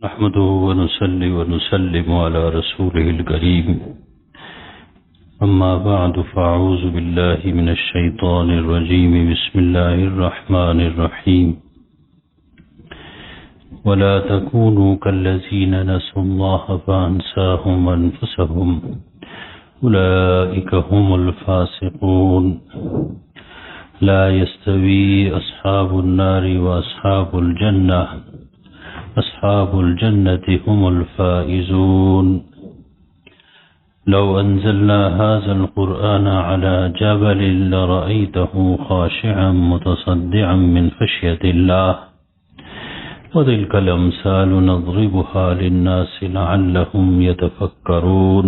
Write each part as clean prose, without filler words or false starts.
نحمده ونصلي ونسلم على رسوله الكريم أما بعد فأعوذ بالله من الشيطان الرجيم بسم الله الرحمن الرحيم ولا تكونوا كالذين نسوا الله فأنساهم أنفسهم أولئك هم الفاسقون لا يستوي أصحاب النار وأصحاب الجنة أصحاب الجنة هم الفائزون لو أنزلنا هذا القرآن على جبل لرأيته خاشعا متصدعا من خشية الله وتلك الأمثال نضربها للناس لعلهم يتفكرون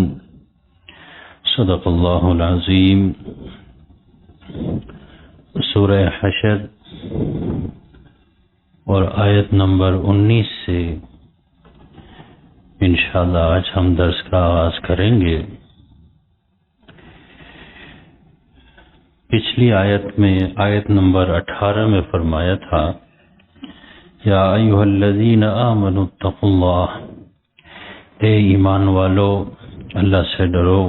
صدق الله العظيم. سورہ حشر اور آیت نمبر 19 سے انشاءاللہ آج ہم درس کا آغاز کریں گے. پچھلی آیت میں آیت نمبر 18 میں فرمایا تھا یا ایھا الذین آمنوا اتقوا اللہ، اے ایمان والو اللہ سے ڈرو.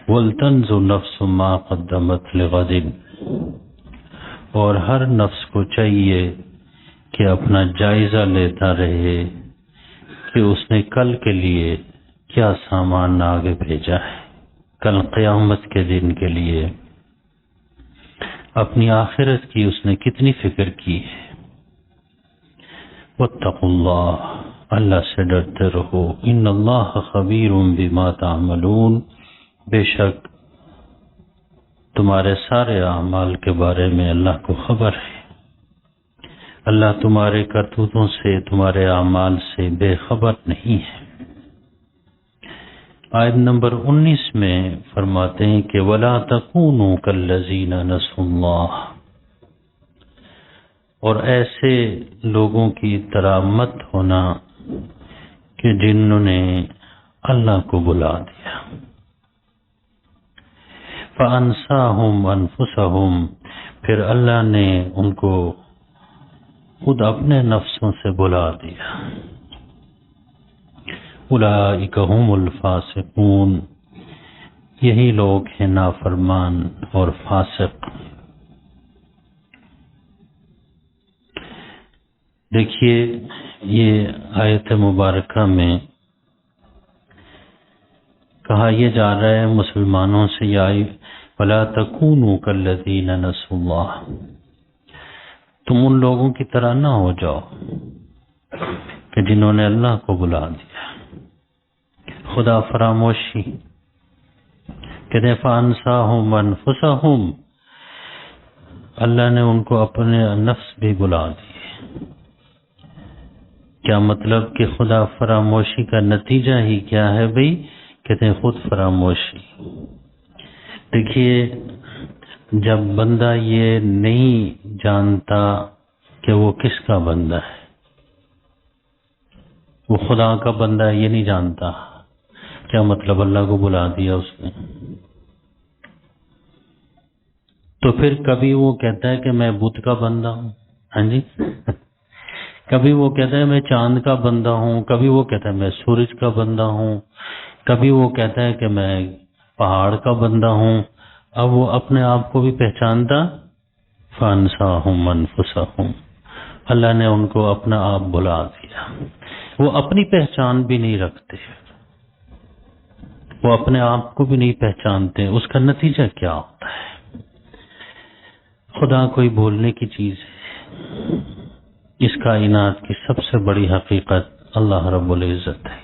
ولتنظر نفس ما قدمت لغد، اور ہر نفس کو چاہیے کہ اپنا جائزہ لیتا رہے کہ اس نے کل کے لیے کیا سامان آگے بھیجا ہے، کل قیامت کے دن کے لیے اپنی آخرت کی اس نے کتنی فکر کی ہے. واتقوا اللہ، اللہ سے ڈرتے رہو. ان اللہ خبیر بما تعملون، بے شک تمہارے سارے اعمال کے بارے میں اللہ کو خبر ہے. اللہ تمہارے کرتوتوں سے، تمہارے اعمال سے بے خبر نہیں ہے. آیت نمبر 19 میں فرماتے ہیں کہ وَلَا تَكُونُوا كَالَّذِينَ نَسُوا اللَّهَ، اور ایسے لوگوں کی طرح مت ہونا کہ جنہوں نے اللہ کو بلا دیا. فَأَنْسَاهُمْ أَنفُسَهُمْ، پھر اللہ نے ان کو خود اپنے نفسوں سے بلا دیا. اولئک هم الفاسقون، یہی لوگ ہیں نافرمان اور فاسق. دیکھیے یہ آیت مبارکہ میں کہا یہ جا رہا ہے مسلمانوں سے یا وَلَا تَكُونُوا كَالَّذِينَ نَسُوا اللَّهَ، تم ان لوگوں کی طرح نہ ہو جاؤ کہ جنہوں نے اللہ کو بلا دیا. خدا فراموشی کہتے فَأَنْسَاهُمْ أَنفُسَهُمْ، اللہ نے ان کو اپنے نفس بھی بلا دیے. کیا مطلب کہ خدا فراموشی کا نتیجہ ہی کیا ہے بھئی؟ کہتے ہیں خود فراموشی. دیکھیے جب بندہ یہ نہیں جانتا کہ وہ کس کا بندہ ہے، وہ خدا کا بندہ ہے یہ نہیں جانتا، کیا مطلب اللہ کو بلا دیا اس نے. تو پھر کبھی وہ کہتا ہے کہ میں بت کا بندہ ہوں، ہاں جی کبھی وہ کہتا ہے میں چاند کا بندہ ہوں، کبھی وہ کہتا ہے میں سورج کا بندہ ہوں، کبھی وہ کہتا ہے کہ میں پہاڑ کا بندہ ہوں. اب وہ اپنے آپ کو بھی پہچانتا. فَأَنْسَاهُمْ أَنفُسَهُمْ، اللہ نے ان کو اپنا آپ بلا دیا. وہ اپنی پہچان بھی نہیں رکھتے، وہ اپنے آپ کو بھی نہیں پہچانتے. اس کا نتیجہ کیا ہوتا ہے؟ خدا کوئی بولنے کی چیز ہے. اس کائنات کی سب سے بڑی حقیقت اللہ رب العزت ہے.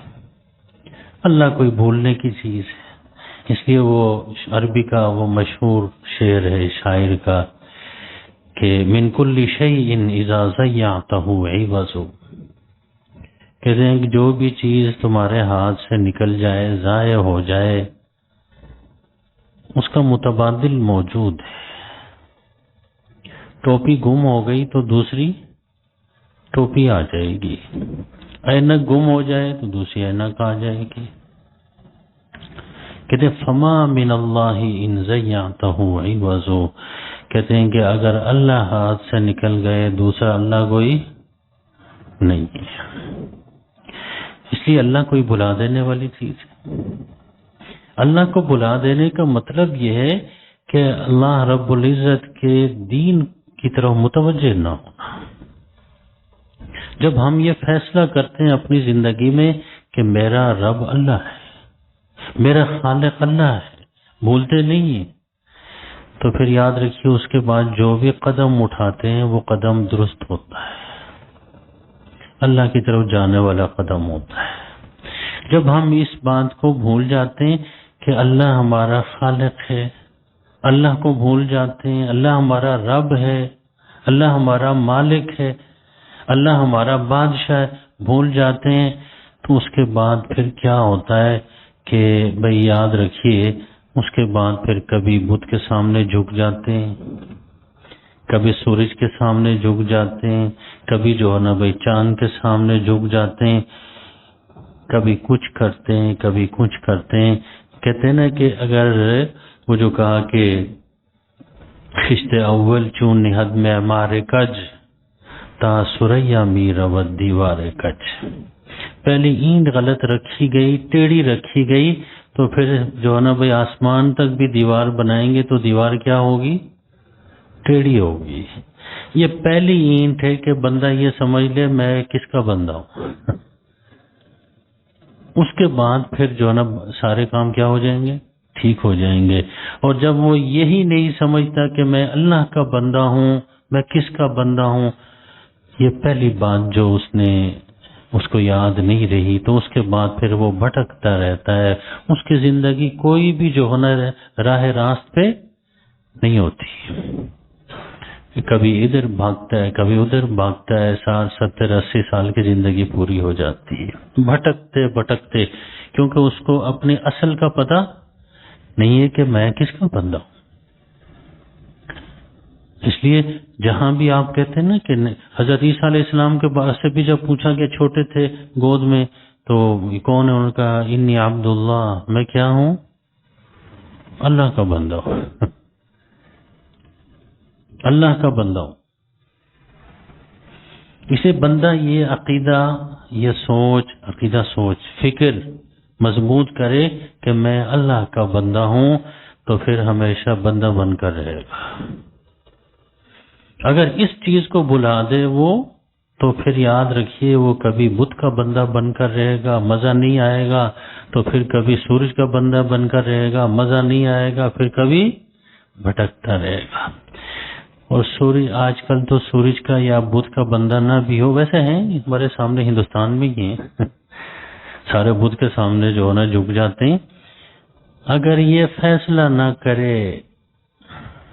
اللہ کوئی بولنے کی چیز ہے. اس لیے وہ عربی کا وہ مشہور شعر ہے شاعر کا کہ من کل شیء اذا ضیعته عوض، کہتے ہیں کہ جو بھی چیز تمہارے ہاتھ سے نکل جائے، ضائع ہو جائے، اس کا متبادل موجود ہے. ٹوپی گم ہو گئی تو دوسری ٹوپی آ جائے گی، اینک گم ہو جائے تو دوسری اینک آ جائے گی. کہتے فما من اللہ ان ضیعتہ عوض، کہتے ہیں کہ اگر اللہ ہاتھ سے نکل گئے دوسرا اللہ کوئی نہیں ہے. اس لیے اللہ کوئی بلا دینے والی چیز ہے. اللہ کو بلا دینے کا مطلب یہ ہے کہ اللہ رب العزت کے دین کی طرف متوجہ نہ ہونا. جب ہم یہ فیصلہ کرتے ہیں اپنی زندگی میں کہ میرا رب اللہ ہے، میرا خالق اللہ ہے، بھولتے نہیں ہیں، تو پھر یاد رکھیے اس کے بعد جو بھی قدم اٹھاتے ہیں وہ قدم درست ہوتا ہے، اللہ کی طرف جانے والا قدم ہوتا ہے. جب ہم اس بات کو بھول جاتے ہیں کہ اللہ ہمارا خالق ہے، اللہ کو بھول جاتے ہیں اللہ ہمارا رب ہے، اللہ ہمارا مالک ہے، اللہ ہمارا بادشاہ ہے، بھول جاتے ہیں، تو اس کے بعد پھر کیا ہوتا ہے کہ بھئی یاد رکھیے اس کے بعد پھر کبھی بت کے سامنے جھک جاتے ہیں، کبھی سورج کے سامنے جھک جاتے ہیں، کبھی جو ہے نا بھئی چاند کے سامنے جھک جاتے ہیں، کبھی کچھ کرتے ہیں کبھی کچھ کرتے ہیں. کہتے ہیں نا کہ اگر وہ جو کہا کہ خشت اول چون نہد میں مارے کج تا سریا می رود دیوار کچ. پہلی اینٹ غلط رکھی گئی، ٹیڑھی رکھی گئی، تو پھر جو ہے نا بھئی آسمان تک بھی دیوار بنائیں گے تو دیوار کیا ہوگی؟ ٹیڑھی ہوگی. یہ پہلی اینٹ ہے کہ بندہ یہ سمجھ لے میں کس کا بندہ ہوں. اس کے بعد پھر جو ہے نا سارے کام کیا ہو جائیں گے؟ ٹھیک ہو جائیں گے. اور جب وہ یہی نہیں سمجھتا کہ میں اللہ کا بندہ ہوں، میں کس کا بندہ ہوں، یہ پہلی بات جو اس کو یاد نہیں رہی، تو اس کے بعد پھر وہ بھٹکتا رہتا ہے. اس کی زندگی کوئی بھی جو ہونا راہ راست پہ نہیں ہوتی، کبھی ادھر بھاگتا ہے کبھی ادھر بھاگتا ہے. 60-70-80 سال کی زندگی پوری ہو جاتی ہے بھٹکتے بھٹکتے، کیونکہ اس کو اپنے اصل کا پتہ نہیں ہے کہ میں کس کا بندہ ہوں. اس لیے جہاں بھی آپ کہتے ہیں نا کہ حضرت عیسیٰ علیہ السلام کے بعد سے بھی جب پوچھا کہ چھوٹے تھے گود میں تو کون ہے، ان کا انی عبداللہ، میں کیا ہوں؟ اللہ کا بندہ ہوں. اللہ کا بندہ ہوں. اسے بندہ یہ عقیدہ، یہ سوچ فکر مضبوط کرے کہ میں اللہ کا بندہ ہوں، تو پھر ہمیشہ بندہ بن کر رہے گا. اگر اس چیز کو بھلا دے وہ، تو پھر یاد رکھیے وہ کبھی بت کا بندہ بن کر رہے گا، مزہ نہیں آئے گا. تو پھر کبھی سورج کا بندہ بن کر رہے گا، مزہ نہیں آئے گا. پھر کبھی بھٹکتا رہے گا. اور سورج آج کل تو سورج کا یا بدھ کا بندہ نہ بھی ہو، ویسے ہیں ہمارے سامنے ہندوستان میں ہی ہیں سارے بدھ کے سامنے جو ہے نا جھک جاتے ہیں. اگر یہ فیصلہ نہ کرے،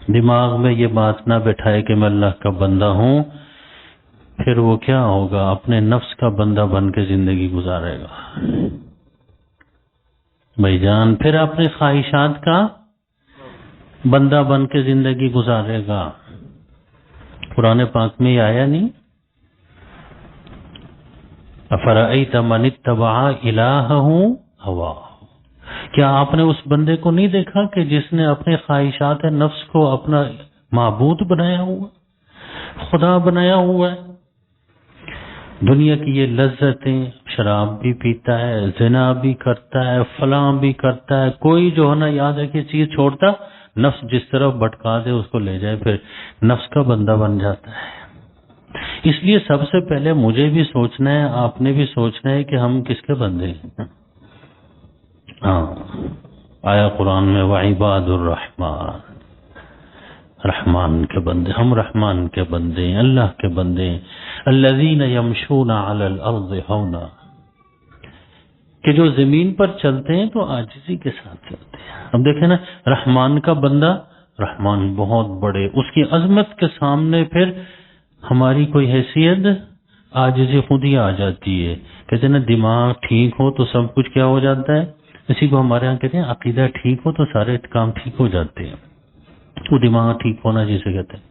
دماغ میں یہ بات نہ بٹھائے کہ میں اللہ کا بندہ ہوں، پھر وہ کیا ہوگا؟ اپنے نفس کا بندہ بن کے زندگی گزارے گا بھائی جان. پھر اپنے خواہشات کا بندہ بن کے زندگی گزارے گا. قرآن پاک میں یہ آیا نہیں، افرأیت من اتبع الہہ ہواہ. کیا آپ نے اس بندے کو نہیں دیکھا کہ جس نے اپنے خواہشات نفس کو اپنا معبود بنایا ہوا، خدا بنایا ہوا ہے؟ دنیا کی یہ لذتیں، شراب بھی پیتا ہے، زنا بھی کرتا ہے، فلاں بھی کرتا ہے، کوئی جو ہے نا یاد رکھیے چیز چھوڑتا، نفس جس طرف بھٹکا دے اس کو لے جائے، پھر نفس کا بندہ بن جاتا ہے. اس لیے سب سے پہلے مجھے بھی سوچنا ہے، آپ نے بھی سوچنا ہے کہ ہم کس کے بندے ہیں. ہاں آیا قرآن میں وعباد الرحمن، رحمان کے بندے، ہم رحمان کے بندے ہیں، اللہ کے بندے ہیں. الذین یمشون علی الارض ہونا، کہ جو زمین پر چلتے ہیں تو عاجزی کے ساتھ چلتے ہیں. اب دیکھیں نا رحمان کا بندہ، رحمان بہت بڑے، اس کی عظمت کے سامنے پھر ہماری کوئی حیثیت، عاجزی خود ہی آ جاتی ہے. کہتے ہیں نا دماغ ٹھیک ہو تو سب کچھ کیا ہو جاتا ہے. اسی کو ہمارے ہاں کہتے ہیں عقیدہ ٹھیک ہو تو سارے کام ٹھیک ہو جاتے ہیں. وہ دماغ ٹھیک ہونا جسے کہتے ہیں.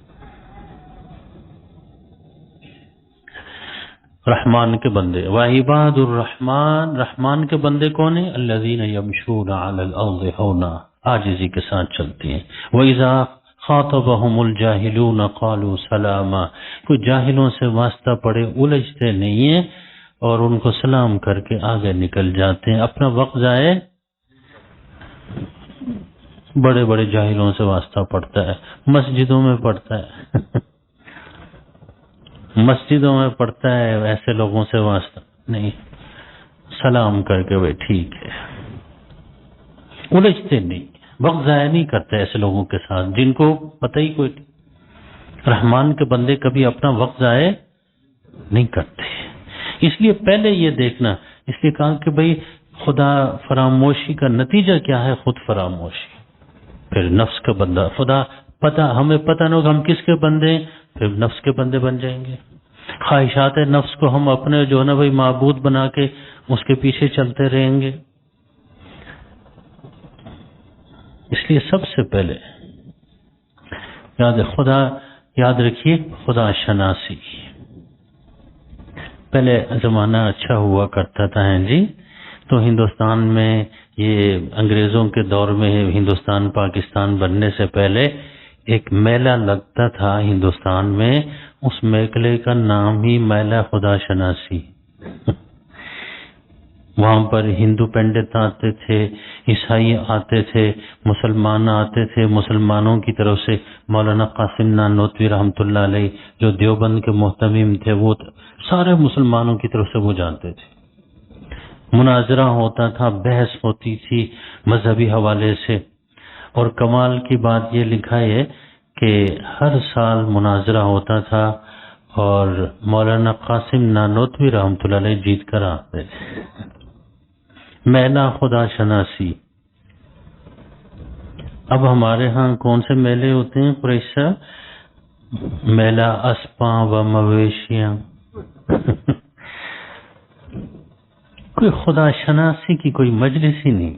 رحمان کے بندے، وعباد الرحمن، رحمان کے بندے کون ہیں؟ الذین یمشون علی الارض ہونا، عاجزی کے ساتھ چلتے ہیں. وَإِذَا خَاطَبَهُمُ الْجَاهِلُونَ قَالُوا سَلَامًا، کوئی جاہلوں سے واسطہ پڑے الجھتے نہیں ہیں اور ان کو سلام کر کے آگے نکل جاتے ہیں. اپنا وقت ضائع بڑے بڑے جاہلوں سے واسطہ پڑتا ہے، مسجدوں میں پڑتا ہے مسجدوں میں پڑتا ہے، ایسے لوگوں سے واسطہ نہیں، سلام کر کے بھائی ٹھیک ہے. الجھتے نہیں، وقت ضائع نہیں کرتے ایسے لوگوں کے ساتھ جن کو پتہ ہی کوئی نہیں. رحمان کے بندے کبھی اپنا وقت ضائع نہیں کرتے. اس لیے پہلے یہ دیکھنا، اس لیے کہا کہ بھئی خدا فراموشی کا نتیجہ کیا ہے؟ خود فراموشی. پھر نفس کا بندہ، خدا پتہ ہمیں پتہ نہ ہوگا ہم کس کے بندے ہیں، پھر نفس کے بندے بن جائیں گے. خواہشات نفس کو ہم اپنے جو ہے نا بھئی معبود بنا کے اس کے پیچھے چلتے رہیں گے. اس لیے سب سے پہلے خدا یاد رکھیے، خدا شناسی. پہلے زمانہ اچھا ہوا کرتا تھا جی، تو ہندوستان میں یہ انگریزوں کے دور میں ہندوستان پاکستان بننے سے پہلے ایک میلہ لگتا تھا ہندوستان میں، اس میلے کا نام ہی میلہ خدا شناسی. وہاں پر ہندو پنڈت آتے تھے، عیسائی آتے تھے، مسلمان آتے تھے. مسلمانوں کی طرف سے مولانا قاسم نانوتوی رحمۃ اللہ علیہ جو دیوبند کے محتمم تھے، وہ سارے مسلمانوں کی طرف سے وہ جانتے تھے. مناظرہ ہوتا تھا، بحث ہوتی تھی مذہبی حوالے سے. اور کمال کی بات یہ لکھا ہے کہ ہر سال مناظرہ ہوتا تھا اور مولانا قاسم نانوتوی رحمۃ اللہ علیہ جیت کر آتے تھے. میلہ خدا شناسی. اب ہمارے ہاں کون سے میلے ہوتے ہیں قریش صاحب؟ میلہ اسپاں و مویشیاں. کوئی خدا شناسی کی کوئی مجلس ہی نہیں.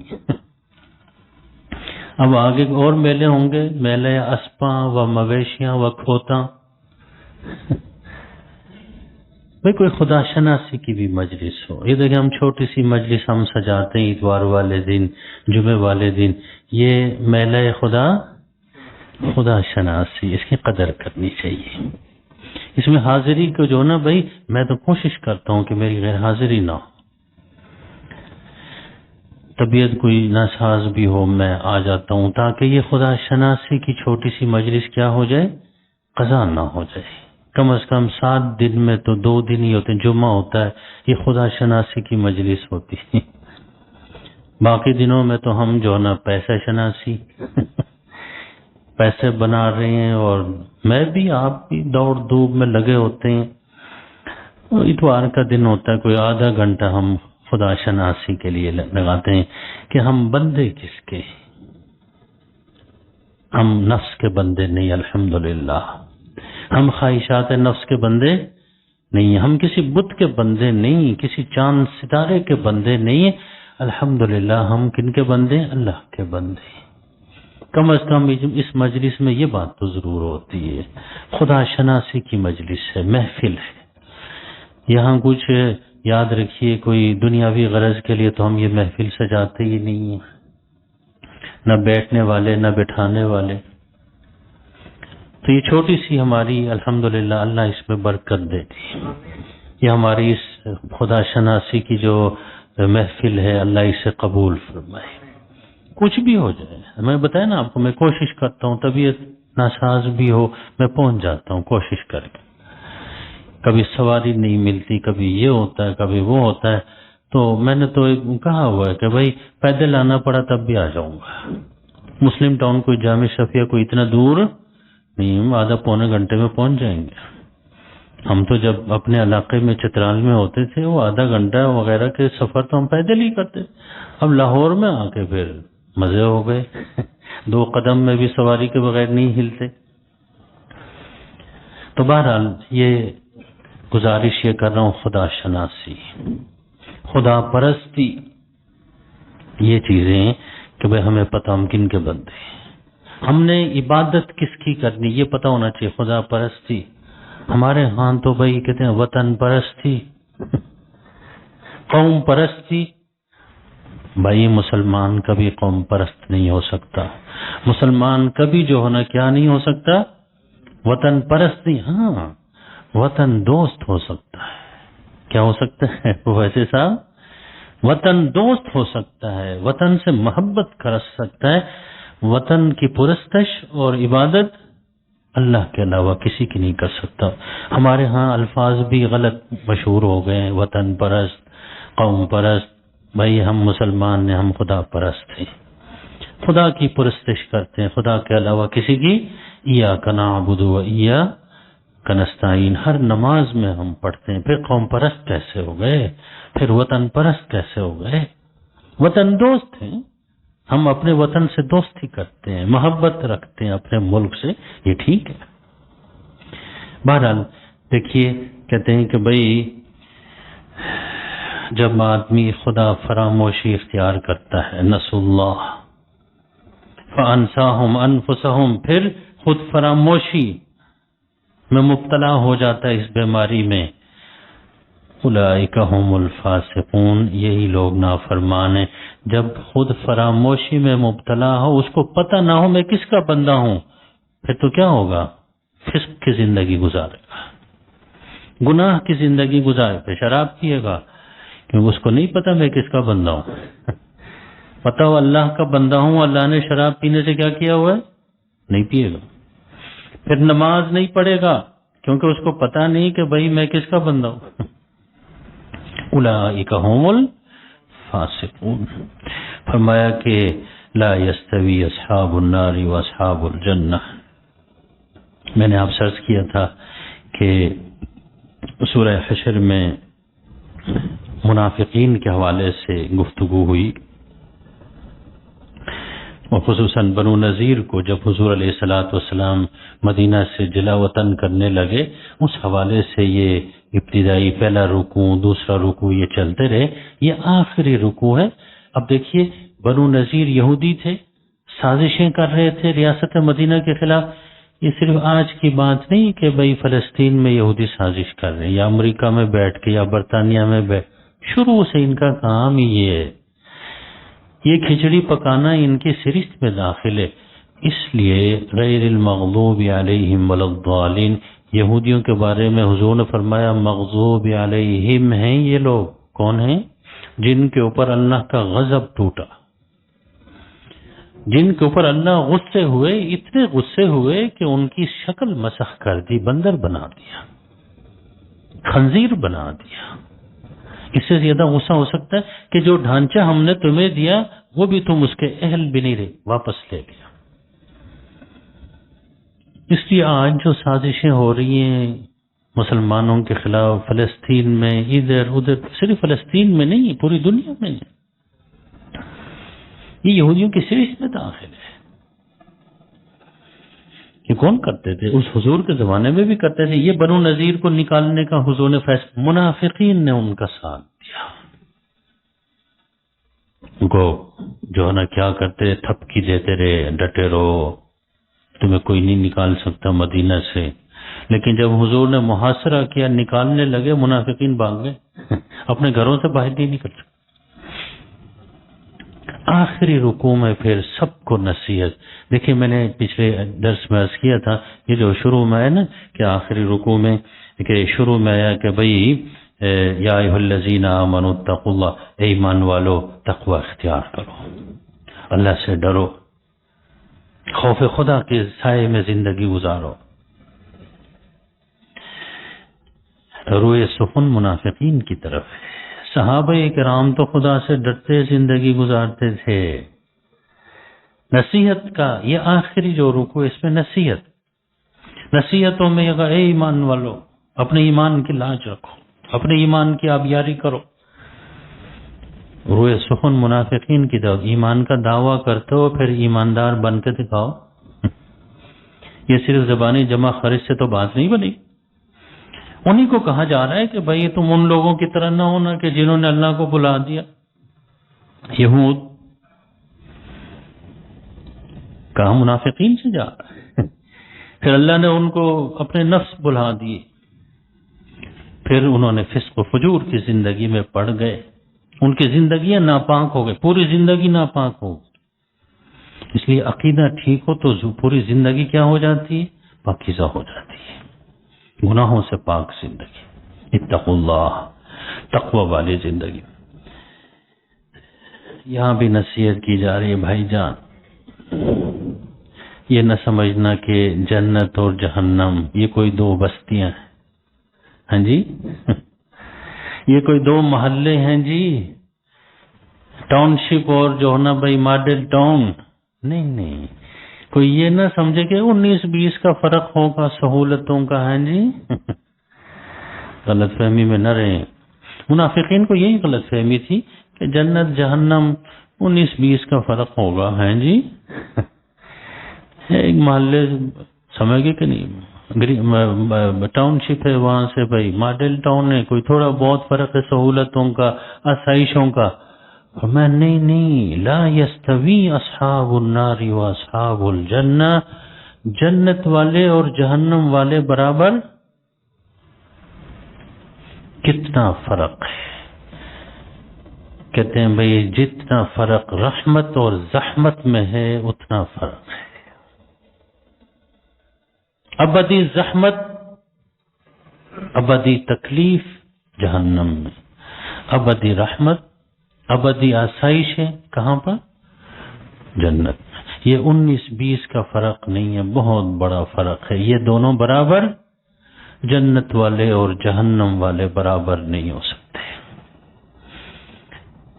اب آگے اور میلے ہوں گے، میلہ اسپاں و مویشیاں و کھوتا. بھئی کوئی خدا شناسی کی بھی مجلس ہو. یہ دیکھیں ہم چھوٹی سی مجلس ہم سجاتے ہیں اتوار والے دن، جمعے والے دن. یہ میلہ خدا شناسی، اس کی قدر کرنی چاہیے. اس میں حاضری کو جو نا بھائی میں تو کوشش کرتا ہوں کہ میری غیر حاضری نہ ہو. طبیعت کوئی ناساز بھی ہو میں آ جاتا ہوں تاکہ یہ خدا شناسی کی چھوٹی سی مجلس کیا ہو جائے، قضا نہ ہو جائے. کم از کم 7 دن میں تو 2 دن ہی ہوتے ہیں، جمعہ ہوتا ہے، یہ خدا شناسی کی مجلس ہوتی ہے. باقی دنوں میں تو ہم جو نا پیسہ شناسی پیسے بنا رہے ہیں، اور میں بھی آپ بھی دوڑ دھوپ میں لگے ہوتے ہیں. اتوار کا دن ہوتا ہے، کوئی آدھا گھنٹہ ہم خدا شناسی کے لیے لگاتے ہیں کہ ہم بندے کس کے، ہم نفس کے بندے نہیں. الحمدللہ ہم خواہشات نفس کے بندے نہیں، ہم کسی بت کے بندے نہیں، کسی چاند ستارے کے بندے نہیں. الحمدللہ ہم کن کے بندے؟ اللہ کے بندے. کم از کم اس مجلس میں یہ بات تو ضرور ہوتی ہے، خدا شناسی کی مجلس ہے، محفل ہے. یہاں کچھ یاد رکھیے کوئی دنیاوی غرض کے لیے تو ہم یہ محفل سجاتے ہی نہیں ہیں، نہ بیٹھنے والے نہ بٹھانے والے. تو یہ چھوٹی سی ہماری الحمدللہ اللہ اس میں برکت دے دی. یہ ہماری اس خدا شناسی کی جو محفل ہے اللہ اسے قبول فرمائے. کچھ بھی ہو جائے، میں بتایا نا آپ کو، میں کوشش کرتا ہوں، طبیعت ناساز بھی ہو میں پہنچ جاتا ہوں کوشش کر کے. کبھی سواری نہیں ملتی، کبھی یہ ہوتا ہے کبھی وہ ہوتا ہے، تو میں نے تو کہا ہوا ہے کہ بھائی پیدل آنا پڑا تب بھی آ جاؤں گا. مسلم ٹاؤن کوئی جامع شفیع کوئی اتنا دور نہیں، ہم آدھا پونے گھنٹے میں پہنچ جائیں گے. ہم تو جب اپنے علاقے میں چترال میں ہوتے تھے وہ آدھا گھنٹہ وغیرہ کے سفر تو ہم پیدل ہی کرتے. اب لاہور میں آ کے پھر مزے ہو گئے، 2 قدم میں بھی سواری کے بغیر نہیں ہلتے. تو بہرحال یہ گزارش یہ کر رہا ہوں، خدا شناسی، خدا پرستی، یہ چیزیں کہ بھئی ہمیں پتہ ہم کن کے بندے ہیں، ہم نے عبادت کس کی کرنی یہ پتہ ہونا چاہیے. خدا پرستی ہمارے ہاں تو بھائی کہتے ہیں وطن پرستی، قوم پرستی. بھائی مسلمان کبھی قوم پرست نہیں ہو سکتا، مسلمان کبھی جو ہونا کیا نہیں ہو سکتا، وطن پرست نہیں. ہاں وطن دوست ہو سکتا ہے. کیا ہو سکتا ہے وہ ایسے صاحب وطن دوست ہو سکتا ہے، وطن سے محبت کر سکتا ہے، وطن کی پرستش اور عبادت اللہ کے علاوہ کسی کی نہیں کر سکتا۔ ہمارے ہاں الفاظ بھی غلط مشہور ہو گئے ہیں، وطن پرست، قوم پرست۔ بھائی ہم مسلمان ہیں، ہم خدا پرست ہیں، خدا کی پرستش کرتے ہیں، خدا کے علاوہ کسی کی ایاک نعبد و ایاک نستعین ہر نماز میں ہم پڑھتے ہیں۔ پھر قوم پرست کیسے ہو گئے؟ پھر وطن پرست کیسے ہو گئے؟ وطن دوست ہیں، ہم اپنے وطن سے دوستی کرتے ہیں، محبت رکھتے ہیں اپنے ملک سے، یہ ٹھیک ہے۔ بہرحال دیکھیے کہتے ہیں کہ بھئی جب آدمی خدا فراموشی اختیار کرتا ہے، نسوا اللہ فانساہم انفسہم، پھر خود فراموشی میں مبتلا ہو جاتا ہے، اس بیماری میں، اولئک هم الفاسقون، یہی لوگ نافرمان ہیں۔ جب خود فراموشی میں مبتلا ہو، اس کو پتہ نہ ہو میں کس کا بندہ ہوں، پھر تو کیا ہوگا؟ فسق کی زندگی گزارے گا، گناہ کی زندگی گزارے گا، شراب پیے گا، کیونکہ اس کو نہیں پتا میں کس کا بندہ ہوں۔ پتہ ہو اللہ کا بندہ ہوں، اللہ نے شراب پینے سے کیا کیا ہوا ہے، نہیں پیے گا۔ پھر نماز نہیں پڑھے گا، کیونکہ اس کو پتا نہیں کہ بھئی میں کس کا بندہ ہوں۔ اولئک هم الفاسقون، فرمایا کہ لا یستوی اصحاب النار و اصحاب الجنہ۔ میں نے آپ سے عرض کیا تھا کہ سورہ حشر میں منافقین کے حوالے سے گفتگو ہوئی، اور خصوصاً بنو نذیر کو جب حضور علیہ الصلوۃ مدینہ سے جلا وطن کرنے لگے، اس حوالے سے یہ ابتدائی پہلا رکوع، دوسرا رکوع یہ چلتے رہے، یہ آخری رکوع ہے۔ اب دیکھیے بنو نذیر یہودی تھے، سازشیں کر رہے تھے ریاست مدینہ کے خلاف۔ یہ صرف آج کی بات نہیں کہ بھئی فلسطین میں یہودی سازش کر رہے ہیں یا امریکہ میں بیٹھ کے یا برطانیہ میں بیٹھ، شروع سے ان کا کام ہی یہ ہے، یہ کھچڑی پکانا ان کی سرشت میں داخل ہے۔ اس لیے غیر المغضوب علیہم ولا الضالین، یہودیوں کے بارے میں حضور نے فرمایا مغضوب علیہم ہیں یہ لوگ، کون ہیں؟ جن کے اوپر اللہ کا غضب ٹوٹا، جن کے اوپر اللہ غصے ہوئے، اتنے غصے ہوئے کہ ان کی شکل مسخ کر دی، بندر بنا دیا، خنزیر بنا دیا۔ اس سے زیادہ غصہ ہو سکتا ہے کہ جو ڈھانچہ ہم نے تمہیں دیا وہ بھی تم اس کے اہل بھی نہیں رہے، واپس لے لیا۔ اس لیے آج جو سازشیں ہو رہی ہیں مسلمانوں کے خلاف فلسطین میں، ادھر ادھر، صرف فلسطین میں نہیں پوری دنیا میں، یہ یہودیوں کی سرشت میں داخل ہے۔ یہ کون کرتے تھے؟ اس حضور کے زمانے میں بھی کرتے تھے۔ یہ بنو نذیر کو نکالنے کا حضور نے فیصلہ، منافقین نے ان کا ساتھ دیا، ان کو جو ہے نا کیا کرتے، تھپکی دیتے رہے، ڈٹے رہو، تمہیں کوئی نہیں نکال سکتا مدینہ سے۔ لیکن جب حضور نے محاصرہ کیا، نکالنے لگے، منافقین بھاگ گئے، اپنے گھروں سے باہر نہیں نکل سکتے۔ آخری رکوع میں پھر سب کو نصیحت، دیکھیں میں نے پچھلے درس میں عرض کیا تھا، یہ جو شروع میں ہے نا کہ آخری رکوع میں کہ شروع میں آیا کہ بھئی یا ایھا الذین آمنوا اتقوا اللہ، اے ایمان والو تقوی اختیار کرو، اللہ سے ڈرو، خوف خدا کے سائے میں زندگی گزارو۔ روئے سخن منافقین کی طرف ہے۔ صحابہ کرام تو خدا سے ڈرتے زندگی گزارتے تھے۔ نصیحت کا یہ آخری جو رکوع، اس میں نصیحتوں میں یہ اے ایمان والو اپنے ایمان کی لاج رکھو، اپنے ایمان کی آبیاری کرو۔ روئے سخن منافقین کی طرف، ایمان کا دعویٰ کرتے ہو پھر ایماندار بن کے دکھاؤ۔ یہ صرف زبانی جمع خرچ سے تو بات نہیں بنی۔ انہی کو کہا جا رہا ہے کہ بھئی تم ان لوگوں کی طرح نہ ہونا کہ جنہوں نے اللہ کو بلا دیا، یہود۔ کہا منافقین سے جا رہا ہے، پھر اللہ نے ان کو اپنے نفس بلا دیے، پھر انہوں نے فسق و فجور کی زندگی میں پڑ گئے، ان کی زندگیاں ناپاک ہو گئی، پوری زندگی ناپاک ہو گئی۔ اس لیے عقیدہ ٹھیک ہو تو پوری زندگی کیا ہو جاتی ہے؟ پاکیزہ ہو جاتی ہے، گناہوں سے پاک زندگی۔ اتقوا اللہ تقوی والی زندگی. یہاں بھی نصیحت کی جا رہی ہے بھائی جان، یہ نہ سمجھنا کہ جنت اور جہنم یہ کوئی دو بستیاں ہیں. ہاں جی یہ کوئی دو محلے ہیں جی، ٹاؤن شپ اور جو ہے نا بھائی ماڈل ٹاؤن. نہیں، کوئی یہ نہ سمجھے کہ 19-20 کا فرق ہوگا سہولتوں کا. ہے جی غلط فہمی میں نہ رہیں. منافقین کو یہی غلط فہمی تھی کہ جنت جہنم 19-20 کا فرق ہوگا. ہیں جی ایک محلے سمجھ گئے کہ نہیں، ٹاؤن شپ ہے وہاں سے بھائی ماڈل ٹاؤن ہے، کوئی تھوڑا بہت فرق ہے سہولتوں کا آسائشوں کا. میں نہیں، لا یستوی اصحاب النار و اصحاب الجنہ، جنت والے اور جہنم والے برابر. کتنا فرق ہے. کہتے ہیں بھئی جتنا فرق رحمت اور زحمت میں ہے اتنا فرق ہے. ابدی زحمت، ابدی تکلیف جہنم میں، ابدی رحمت، ابدی آسائش ہے کہاں پر؟ جنت میں. یہ 19-20 کا فرق نہیں ہے، بہت بڑا فرق ہے. یہ دونوں برابر، جنت والے اور جہنم والے برابر نہیں ہو سکتے.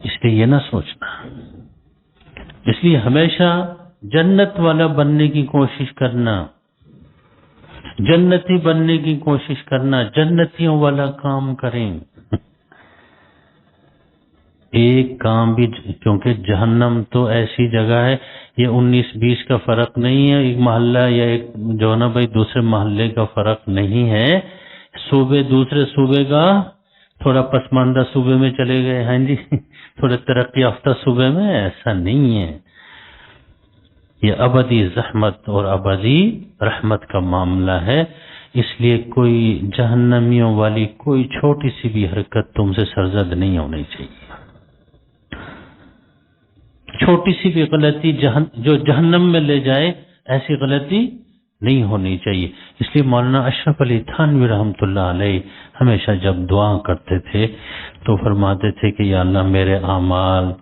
اس لیے یہ نہ سوچنا، اس لیے ہمیشہ جنت والا بننے کی کوشش کرنا، جنتی بننے کی کوشش کرنا، جنتیوں والا کام کریں. ایک کام بھی، کیونکہ جہنم تو ایسی جگہ ہے، یہ 19-20 کا فرق نہیں ہے، ایک محلہ یا ایک جو نا بھائی دوسرے محلے کا فرق نہیں ہے. صوبے دوسرے صوبے کا، تھوڑا پسماندہ صوبے میں چلے گئے ہیں جی، تھوڑے ترقی یافتہ صوبے میں، ایسا نہیں ہے. یہ ابدی زحمت اور ابدی رحمت کا معاملہ ہے. اس لیے کوئی جہنمیوں والی کوئی چھوٹی سی بھی حرکت تم سے سرزد نہیں ہونی چاہیے. چھوٹی سی بھی غلطی جو جہنم میں لے جائے، ایسی غلطی نہیں ہونی چاہیے. اس لیے مولانا اشرف علی تھانوی رحمۃ اللہ علیہ ہمیشہ جب دعا کرتے تھے تو فرماتے تھے کہ یا اللہ میرے اعمال،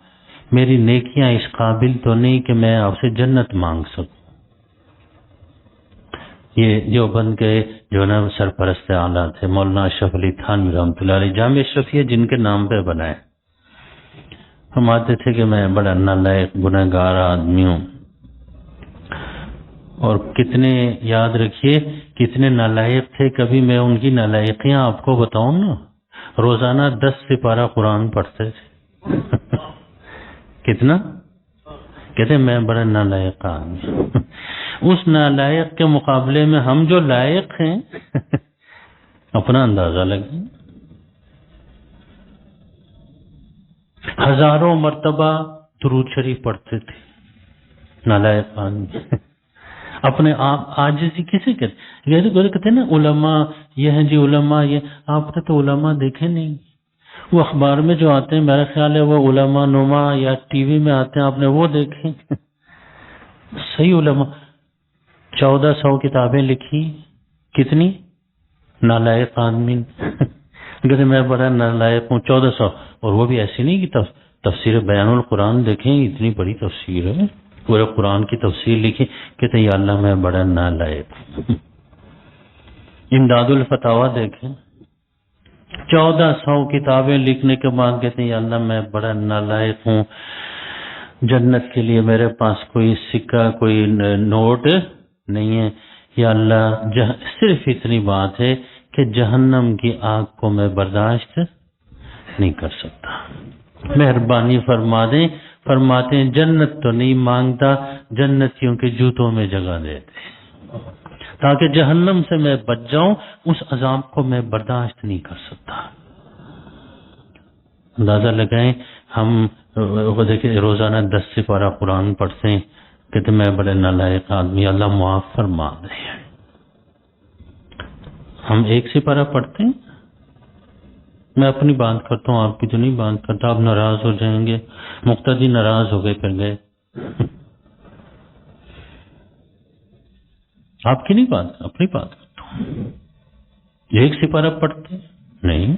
میری نیکیاں اس قابل تو نہیں کہ میں آپ سے جنت مانگ سکوں. یہ جو بن گئے جو نا سرپرست اعلیٰ تھے مولانا اشرف علی تھانوی رحمۃ اللہ علیہ، جامع اشرفیہ جن کے نام پہ بنائے، فرماتے تھے کہ میں بڑا نالائق گنہگار آدمی ہوں. اور کتنے یاد رکھیے کتنے نالائق تھے. کبھی میں ان کی نالائقیاں آپ کو بتاؤں نا، روزانہ 10 سپارہ قرآن پڑھتے تھے. کتنا؟ کہتے میں بڑا نالائق آدمی ہوں. اس نالائق کے مقابلے میں ہم جو لائق ہیں اپنا اندازہ لگے. ہزاروں مرتبہ درود شریف پڑھتے تھے نالائق آدمی. اپنے آپ عاجزی کسے کہتے ہیں نا علماء یہ ہیں جی، علماء یہ. آپ نے تو علماء دیکھے نہیں، وہ اخبار میں جو آتے ہیں میرا خیال ہے وہ علماء نما یا ٹی وی میں آتے ہیں، آپ نے وہ دیکھے؟ صحیح علماء 1400 کتابیں لکھی، کتنی نالائق آدمی. کہتے میں بڑا نالائق ہوں. 1400، اور وہ بھی ایسی نہیں کہ تفسیر بیان القرآن دیکھیں، اتنی بڑی تفسیر ہے، پورے قرآن کی تفسیر لکھی. کہتے یا اللہ میں بڑا نالائق ہوں. امداد الفتاوی دیکھیں، 1400 کتابیں لکھنے کے بعد کہتے ہیں یا اللہ میں بڑا نالائق ہوں، جنت کے لیے میرے پاس کوئی سکہ کوئی نوٹ نہیں ہے. یا اللہ صرف اتنی بات ہے کہ جہنم کی آگ کو میں برداشت نہیں کر سکتا، مہربانی فرما دیں. فرماتے ہیں جنت تو نہیں مانگتا، جنتیوں کے جوتوں میں جگہ دیتے تاکہ جہنم سے میں بچ جاؤں، اس عذاب کو میں برداشت نہیں کر سکتا. اندازہ لگائیں ہم دیکھیں روزانہ 10 سپارہ قرآن پڑھتے ہیں، کہتے میں بڑے نالائق آدمی، اللہ معاف فرما دے. ہم 1 سپارہ پڑھتے ہیں. میں اپنی بات کرتا ہوں، آپ کی تو نہیں بات کرتا، آپ ناراض ہو جائیں گے. مقتدی ناراض ہو گئے پھر گئے. آپ کی نہیں بات، اپنی بات کرتا ہوں. 1 سپارہ پڑھتے نہیں.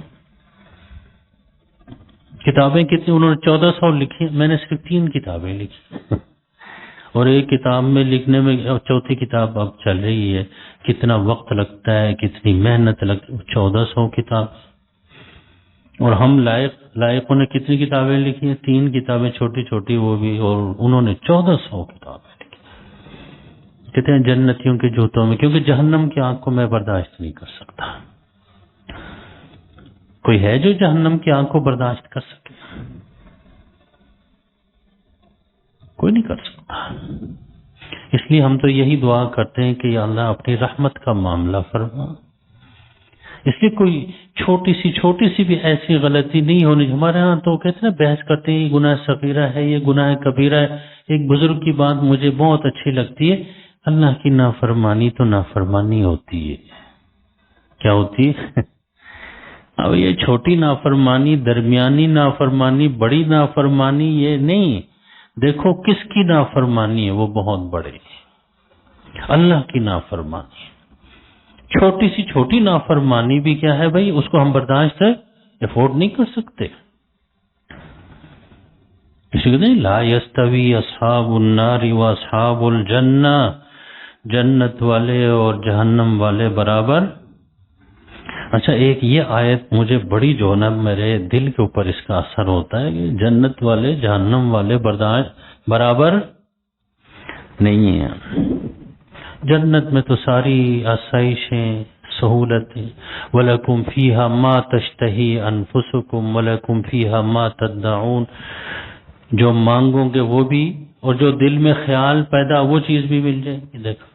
کتابیں کتنی؟ انہوں نے 1400 لکھی، میں نے صرف 3 کتابیں لکھی اور ایک کتاب میں لکھنے میں، چوتھی کتاب اب چل رہی ہے، کتنا وقت لگتا ہے، کتنی محنت لگتی ہے، 1400 کتاب. اور ہم لائقوں نے کتنی کتابیں لکھی ہیں؟ 3 کتابیں چھوٹی چھوٹی، وہ بھی، اور انہوں نے 1400 کتابیں لکھی. کہتے ہیں جنتیوں کے جوتوں میں، کیونکہ جہنم کی آگ کو میں برداشت نہیں کر سکتا. کوئی ہے جو جہنم کی آگ کو برداشت کر سکے؟ کوئی نہیں کر سکتا. اس لیے ہم تو یہی دعا کرتے ہیں کہ یا اللہ اپنی رحمت کا معاملہ فرما. اس لیے کوئی چھوٹی سی بھی ایسی غلطی نہیں ہونی. ہمارے ہاں تو کہتے ہیں نا، بحث کرتے ہیں یہ گناہ صغیرہ ہے، یہ گناہ کبیرہ ہے. ایک بزرگ کی بات مجھے بہت اچھی لگتی ہے، اللہ کی نافرمانی تو نافرمانی ہوتی ہے. کیا ہوتی ہے؟ اب یہ چھوٹی نافرمانی، درمیانی نافرمانی، بڑی نافرمانی، یہ نہیں. دیکھو کس کی نافرمانی ہے، وہ بہت بڑے، اللہ کی نافرمانی. چھوٹی سی چھوٹی نافرمانی بھی کیا ہے بھائی، اس کو ہم برداشت افورڈ نہیں کر سکتے. کسی کو نہیں، لا یستوی اصحاب النار و اصحاب الجنہ، جنت والے اور جہنم والے برابر. اچھا، ایک یہ آیت مجھے بڑی جو ہے نا، میرے دل کے اوپر اس کا اثر ہوتا ہے کہ جنت والے جہنم والے برابر نہیں ہیں. جنت میں تو ساری آسائشیں، سہولتیں، وَلَكُمْ فِيهَا مَا تَشْتَهِي أَنفُسُكُمْ وَلَكُمْ فِيهَا مَا تَدَّعُونَ. جو مانگو گے وہ بھی، اور جو دل میں خیال پیدا وہ چیز بھی مل جائے گی. دیکھو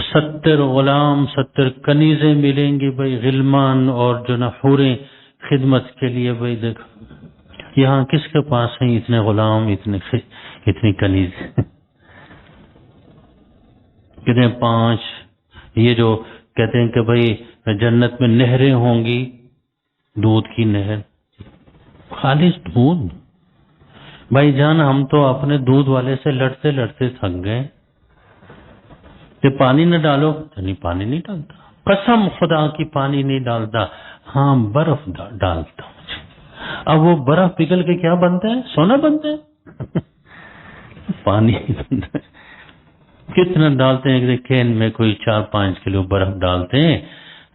70 غلام، 70 کنیزیں ملیں گی بھائی، غلمان اور جو نا حوریں خدمت کے لیے. بھائی دیکھو یہاں کس کے پاس ہیں اتنے غلام، اتنی کنیز؟ کتنے 5. یہ جو کہتے ہیں کہ بھائی جنت میں نہریں ہوں گی، دودھ کی نہر، خالص دودھ. بھائی جان ہم تو اپنے دودھ والے سے لڑتے لڑتے تھک گئے کہ پانی نہ ڈالو. نہیں، پانی نہیں ڈالتا، قسم خدا کی پانی نہیں ڈالتا. ہاں برف ڈالتا ہوں. اب وہ برف پگھل کے کیا بنتا ہے؟ سونا بنتا ہے. پانی بنتا ہے. کتنا ڈالتے ہیں؟ کین میں کوئی 4-5 کلو برف ڈالتے ہیں.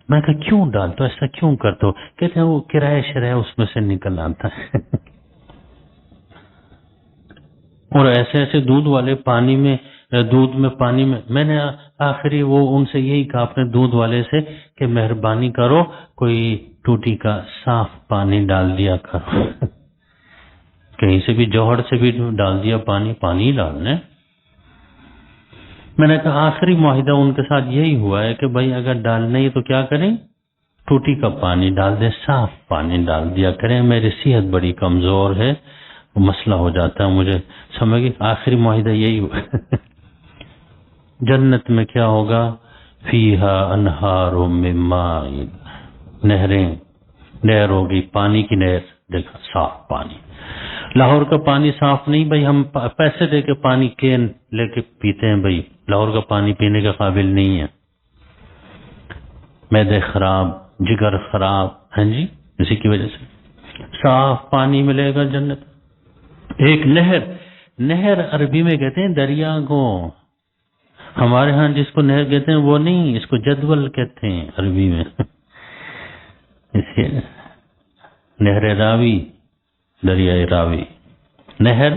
میں کہا کیوں ڈالتے ہو، ایسا کیوں کرتے ہو؟ کہتے ہیں وہ کرایہ شرائع اس میں سے نکل آتا ہے. اور ایسے ایسے دودھ والے پانی میں، پانی میں نے آخری وہ ان سے یہی کہا اپنے دودھ والے سے کہ مہربانی کرو کوئی ٹوٹی کا صاف پانی ڈال دیا کرو. کہیں سے بھی جوہر سے بھی ڈال دیا پانی ڈالنا. میں نے کہا آخری معاہدہ ان کے ساتھ یہی ہوا ہے کہ بھائی اگر ڈالنا ہی تو کیا کریں، ٹوٹی کا پانی ڈال دیں، صاف پانی ڈال دیا کریں. میری صحت بڑی کمزور ہے، مسئلہ ہو جاتا ہے مجھے، سمجھ گئی. آخری معاہدہ یہی ہوا. جنت میں کیا ہوگا؟ فیہا انہار من ماء، نہر ہوگی، پانی کی نہر. دیکھا صاف پانی. لاہور کا پانی صاف نہیں بھائی، ہم پیسے دے کے پانی کین لے کے پیتے ہیں بھائی. لاہور کا پانی پینے کے قابل نہیں ہے. معدے خراب، جگر خراب ہیں جی، اسی کی وجہ سے. صاف پانی ملے گا جنت. ایک نہر عربی میں کہتے ہیں دریا کو. ہمارے ہاں جس کو نہر کہتے ہیں وہ نہیں، اس کو جدول کہتے ہیں عربی میں. نہر راوی، دریائے راوی. نہر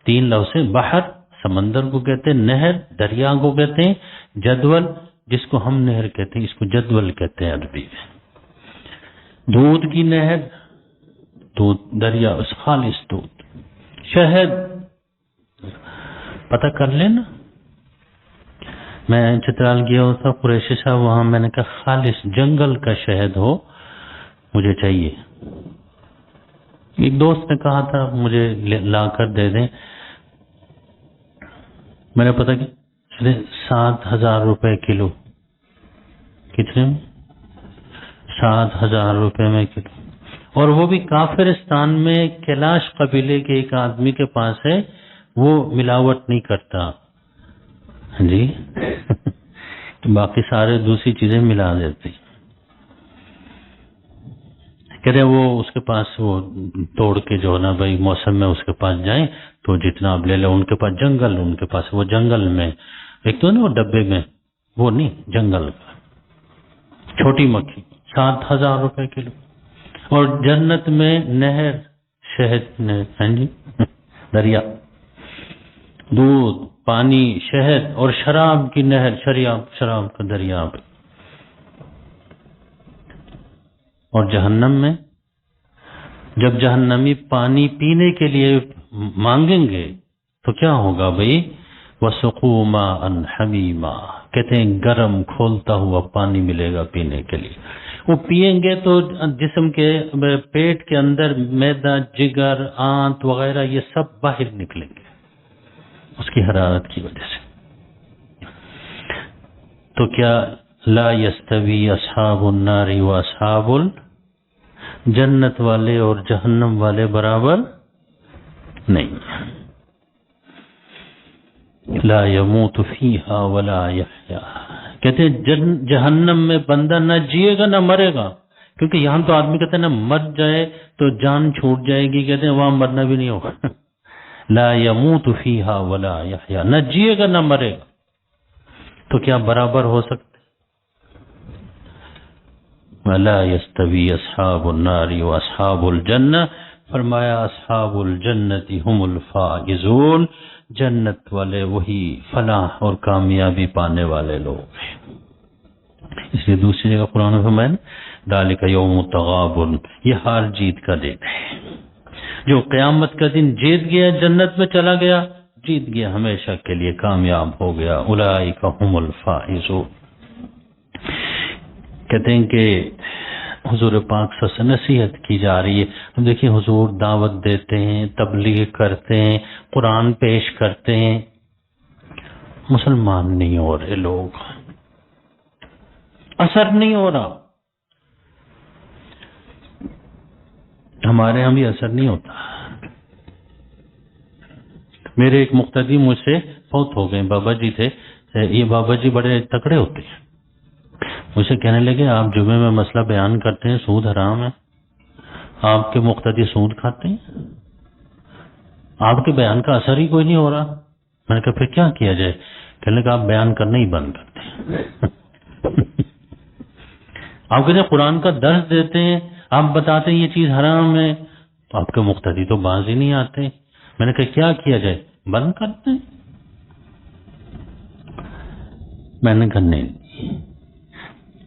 3 لفظ سے، بحر سمندر کو کہتے ہیں، نہر دریا کو کہتے ہیں، جدول جس کو ہم نہر کہتے ہیں اس کو جدول کہتے ہیں عربی میں. دودھ کی نہر، دودھ دریا، خالص دودھ. شہد پتہ کر لینا. میں چترال گیا ہوا تھا، قریشی صاحب وہاں، میں نے کہا خالص جنگل کا شہد ہو مجھے چاہیے. ایک دوست نے کہا تھا مجھے لا کر دے دیں. میں نے پتا کہ 7,000 روپے کلو. کتنے میں؟ 7,000 روپے میں کلو. اور وہ بھی کافرستان میں کیلاش قبیلے کے ایک آدمی کے پاس ہے، وہ ملاوٹ نہیں کرتا جی. باقی سارے دوسری چیزیں ملا دیتے. کہتے ہیں وہ اس کے پاس وہ توڑ کے جو ہے نا بھائی موسم میں اس کے پاس جائیں تو جتنا آپ لے لیں، ان کے پاس جنگل، ان کے پاس وہ جنگل میں ایک تو نا وہ ڈبے میں، وہ نہیں جنگل کا چھوٹی مکھی 7,000 روپے کلو، اور جنت میں نہر شہد ہاں جی دریا، دودھ پانی شہد اور شراب کی نہر، شراب کا دریا۔ اور جہنم میں جب جہنمی پانی پینے کے لیے مانگیں گے تو کیا ہوگا بھائی؟ وَسُقُوا مَاءً حَمِيمًا، کہتے ہیں گرم کھولتا ہوا پانی ملے گا پینے کے لیے۔ وہ پئیں گے تو جسم کے پیٹ کے اندر معدہ، جگر، آنت وغیرہ یہ سب باہر نکلیں گے اس کی حرارت کی وجہ سے۔ تو کیا لا یستوی اصحاب النار و اصحاب جنت والے اور جہنم والے برابر نہیں، لا يموت فیہا ولا یحیا، کہتے ہیں جہنم میں بندہ نہ جیے گا نہ مرے گا، کیونکہ یہاں تو آدمی کہتے ہیں نا مر جائے تو جان چھوٹ جائے گی، کہتے ہیں وہاں مرنا بھی نہیں ہوگا۔ لا يموت فیہا ولا یحیا، نہ جیے گا نہ مرے گا، تو کیا برابر ہو سکتے؟ وَلَا يَسْتَوِي أَصْحَابُ النَّارِ وَأَصْحَابُ الْجَنَّةِ، فرمایا اصحاب الجنت هم الفائزون، جنت والے وہی فلاح اور کامیابی پانے والے لوگ ہیں۔ اس لیے دوسری جگہ قرآن میں فرمایا ذَلِكَ يَوْمُ التَّغَابُنِ، یہ ہار جیت کا دن ہے۔ جو قیامت کا دن جیت گیا، جنت میں چلا گیا، جیت گیا، ہمیشہ کے لیے کامیاب ہو گیا۔ اولئک هم الفائزون۔ کہتے ہیں کہ حضور پاک صلی اللہ علیہ وسلم سے نصیحت کی جا رہی ہے۔ ہم دیکھیں حضور دعوت دیتے ہیں، تبلیغ کرتے ہیں، قرآن پیش کرتے ہیں، مسلمان نہیں ہو رہے لوگ، اثر نہیں ہو رہا، ہمارے یہاں بھی اثر نہیں ہوتا۔ میرے ایک مقتدی مجھ سے فوت ہو گئے، بابا جی تھے، یہ بابا جی بڑے تکڑے ہوتے ہیں، مجھے کہنے لگے آپ جمعے میں مسئلہ بیان کرتے ہیں سود حرام ہے، آپ کے مقتدی سود کھاتے ہیں، آپ کے بیان کا اثر ہی کوئی نہیں ہو رہا۔ میں نے کہا پھر کیا کیا جائے؟ کہنے لگا آپ بیان کرنا ہی بند کرتے ہیں۔ آپ کہتے ہیں قرآن کا درس دیتے ہیں، آپ بتاتے ہیں یہ چیز حرام ہے، تو آپ کے مقتدی تو باز ہی نہیں آتے۔ میں نے کہا کیا کیا جائے؟ بند کرتے ہیں۔ میں نے کہا نہیں،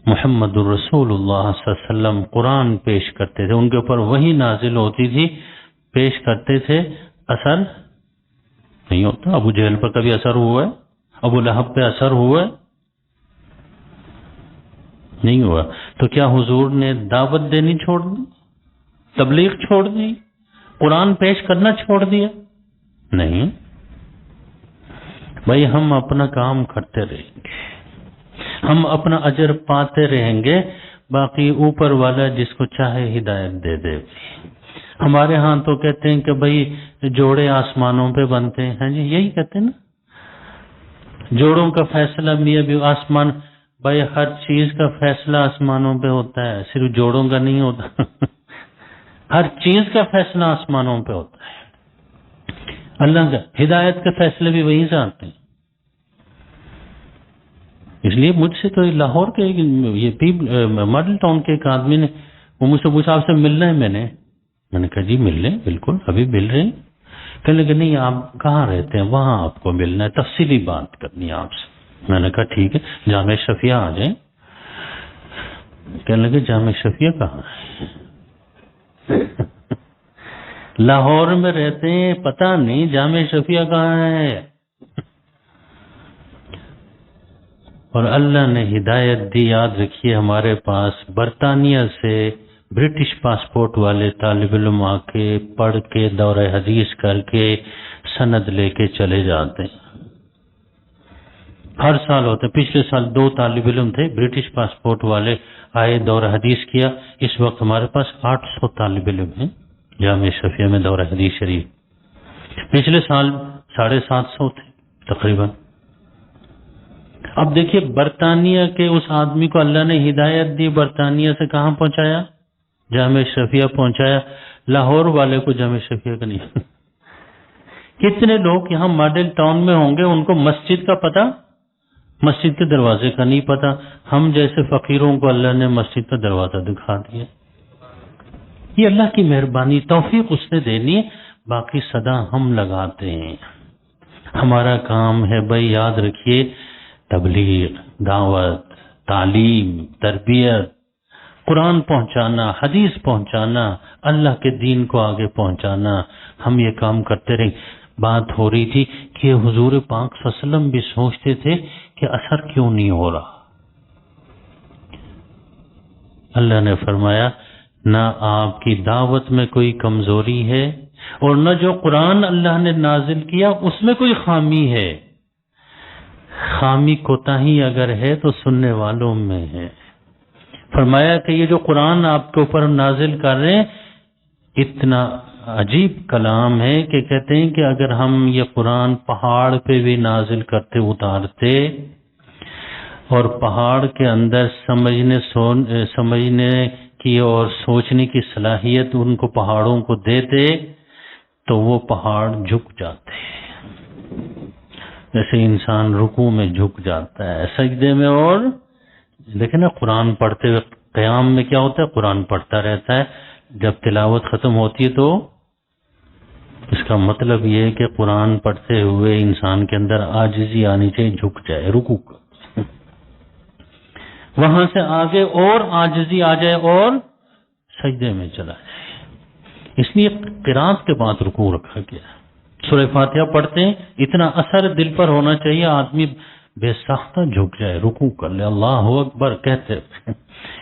محمد الرسول اللہ صلی اللہ علیہ وسلم قرآن پیش کرتے تھے، ان کے اوپر وحی نازل ہوتی تھی، پیش کرتے تھے، اثر نہیں ہوتا۔ ابو جہل پر کبھی اثر ہوا ہے؟ ابو لہب پہ اثر ہوا ہے؟ نہیں ہوا۔ تو کیا حضور نے دعوت دینی چھوڑ دی، تبلیغ چھوڑ دی، قرآن پیش کرنا چھوڑ دیا؟ نہیں بھائی، ہم اپنا کام کرتے رہیں گے، ہم اپنا اجر پاتے رہیں گے، باقی اوپر والا جس کو چاہے ہدایت دے دے۔ ہمارے ہاں تو کہتے ہیں کہ بھائی جوڑے آسمانوں پہ بنتے ہیں، جی یہی کہتے ہیں نا، جوڑوں کا فیصلہ بھی ابھی آسمان، بھائی ہر چیز کا فیصلہ آسمانوں پہ ہوتا ہے، صرف جوڑوں کا نہیں ہوتا۔ ہر چیز کا فیصلہ آسمانوں پہ ہوتا ہے، اللہ کا ہدایت کے فیصلے بھی وہیں سے آتے ہیں۔ اس لیے مجھ سے تو لاہور کے یہ ماڈل ٹاؤن کے ایک آدمی نے وہ مجھ سے پوچھا آپ سے ملنا ہے؟ میں نے کہا جی مل لیں، بالکل ابھی مل رہے ہیں۔ کہنے لگے نہیں آپ کہاں رہتے ہیں، وہاں آپ کو ملنا ہے، تفصیلی بات کرنی ہے آپ سے۔ میں نے کہا ٹھیک ہے، جامع شفیع آ جائیں۔ کہنے لگے جامع شفیع کہاں ہے؟ لاہور میں رہتے ہیں، پتہ نہیں جامع شفیع کہاں ہے۔ اور اللہ نے ہدایت دی، یاد رکھیے ہمارے پاس برطانیہ سے برٹش پاسپورٹ والے طالب علم آ کے پڑھ کے دورہ حدیث کر کے سند لے کے چلے جاتے ہیں، ہر سال ہوتے ہیں۔ پچھلے سال 2 طالب علم تھے برٹش پاسپورٹ والے، آئے دورہ حدیث کیا۔ اس وقت ہمارے پاس 800 طالب علم ہیں جامع شفیع میں دورہ حدیث شریف، پچھلے سال 750 تھے تقریباً۔ اب دیکھیے برطانیہ کے اس آدمی کو اللہ نے ہدایت دی، برطانیہ سے کہاں پہنچایا؟ جامع اشرفیہ پہنچایا، لاہور والے کو جامع اشرفیہ کا نہیں کتنے لوگ یہاں ماڈل ٹاؤن میں ہوں گے ان کو مسجد کا پتہ، مسجد کے دروازے کا نہیں پتہ. ہم جیسے فقیروں کو اللہ نے مسجد کا دروازہ دکھا دیا. یہ اللہ کی مہربانی، توفیق اس نے دینی ہے، باقی صدا ہم لگاتے ہیں. ہمارا کام ہے بھائی یاد رکھیے، تبلیغ، دعوت، تعلیم، تربیت، قرآن پہنچانا، حدیث پہنچانا، اللہ کے دین کو آگے پہنچانا. ہم یہ کام کرتے رہیں. بات ہو رہی تھی کہ حضور پاک صلی اللہ علیہ وسلم بھی سوچتے تھے کہ اثر کیوں نہیں ہو رہا. اللہ نے فرمایا نہ آپ کی دعوت میں کوئی کمزوری ہے اور نہ جو قرآن اللہ نے نازل کیا اس میں کوئی خامی ہے. خامی کوتاہی اگر ہے تو سننے والوں میں ہے. فرمایا کہ یہ جو قرآن آپ کے اوپر نازل کر رہے ہیں اتنا عجیب کلام ہے کہ کہتے ہیں کہ اگر ہم یہ قرآن پہاڑ پہ بھی نازل کرتے اتارتے اور پہاڑ کے اندر سمجھنے کی اور سوچنے کی صلاحیت ان کو پہاڑوں کو دیتے تو وہ پہاڑ جھک جاتے. جیسے انسان رکوع میں جھک جاتا ہے، سجدے میں. اور لیکن نا قرآن پڑھتے ہوئے قیام میں کیا ہوتا ہے؟ قرآن پڑھتا رہتا ہے. جب تلاوت ختم ہوتی ہے تو اس کا مطلب یہ ہے کہ قرآن پڑھتے ہوئے انسان کے اندر عاجزی آنی چاہیے، جھک جائے رکوع کا. وہاں سے آگے اور عاجزی آ جائے اور سجدے میں چلا جائے. اس لیے قرات کے بعد رکوع رکھا گیا. سورہ فاتحہ پڑھتے ہیں اتنا اثر دل پر ہونا چاہیے آدمی بے ساختہ جھک جائے، رکوع کر لے، اللہ اکبر کہتے ہوئے،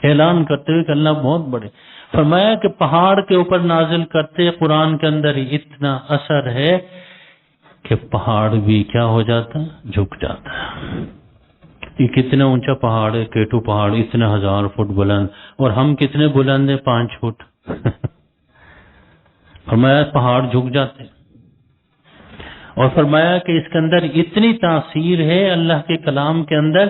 اعلان کرتے ہوئے کہ اللہ بہت بڑے. فرمایا کہ پہاڑ کے اوپر نازل کرتے قرآن کے اندر اتنا اثر ہے کہ پہاڑ بھی کیا ہو جاتا، جھک جاتا. یہ کتنا اونچا پہاڑ ہے، کیٹو پہاڑ اتنے 1000 فٹ بلند، اور ہم کتنے بلند ہیں؟ 5 فٹ. فرمایا پہاڑ جھک جاتے. اور فرمایا کہ اس کے اندر اتنی تاثیر ہے اللہ کے کلام کے اندر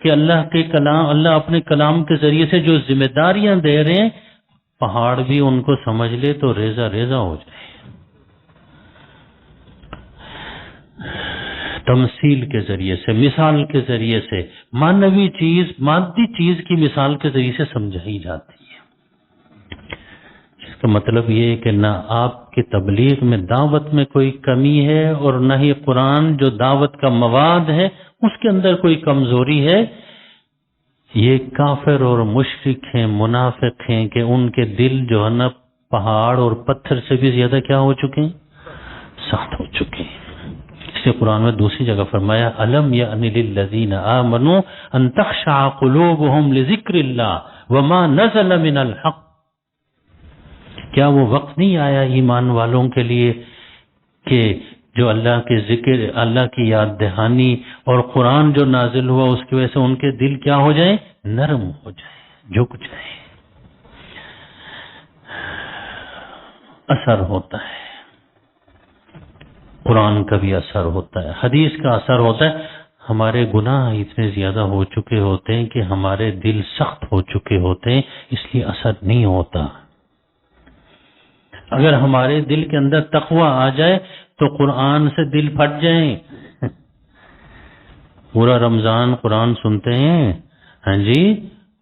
کہ اللہ اپنے کلام کے ذریعے سے جو ذمہ داریاں دے رہے ہیں پہاڑ بھی ان کو سمجھ لے تو ریزہ ریزہ ہو جائے. تمثیل کے ذریعے سے، مثال کے ذریعے سے، مانوی چیز، مادی چیز کی مثال کے ذریعے سے سمجھائی جاتی ہے. اس کا مطلب یہ ہے کہ نہ آپ کی تبلیغ میں دعوت میں کوئی کمی ہے اور نہ ہی قرآن جو دعوت کا مواد ہے اس کے اندر کوئی کمزوری ہے. یہ کافر اور مشرک ہیں، منافق ہیں کہ ان کے دل جو ہے نا پہاڑ اور پتھر سے بھی زیادہ کیا ہو چکے ہیں؟ سخت ہو چکے ہیں. اس لیے قرآن میں دوسری جگہ فرمایا الم یأن للذین آمنوا ان تخشع قلوبهم لذکر اللہ وما نزل من الحق. کیا وہ وقت نہیں آیا ایمان والوں کے لیے کہ جو اللہ کے ذکر، اللہ کی یاد دہانی اور قرآن جو نازل ہوا اس کی وجہ سے ان کے دل کیا ہو جائیں؟ نرم ہو جائے، جھک جائے. اثر ہوتا ہے، قرآن کا بھی اثر ہوتا ہے، حدیث کا اثر ہوتا ہے. ہمارے گناہ اتنے زیادہ ہو چکے ہوتے ہیں کہ ہمارے دل سخت ہو چکے ہوتے ہیں، اس لیے اثر نہیں ہوتا. اگر ہمارے دل کے اندر تقوی آ جائے تو قرآن سے دل پھٹ جائیں. پورا رمضان قرآن سنتے ہیں، ہاں جی،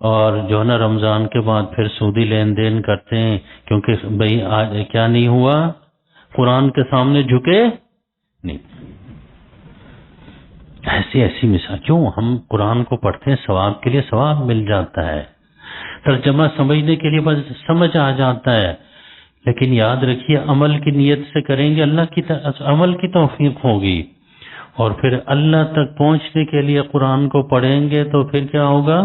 اور جو ہے نا رمضان کے بعد پھر سودی لین دین کرتے ہیں کیونکہ بھئی آج کیا نہیں ہوا، قرآن کے سامنے جھکے نہیں. ایسی مثال. کیوں؟ ہم قرآن کو پڑھتے ہیں ثواب کے لیے، ثواب مل جاتا ہے، ترجمہ سمجھنے کے لیے بس سمجھ آ جاتا ہے. لیکن یاد رکھیے عمل کی نیت سے کریں گے اللہ کی عمل کی توفیق ہوگی. اور پھر اللہ تک پہنچنے کے لیے قرآن کو پڑھیں گے تو پھر کیا ہوگا؟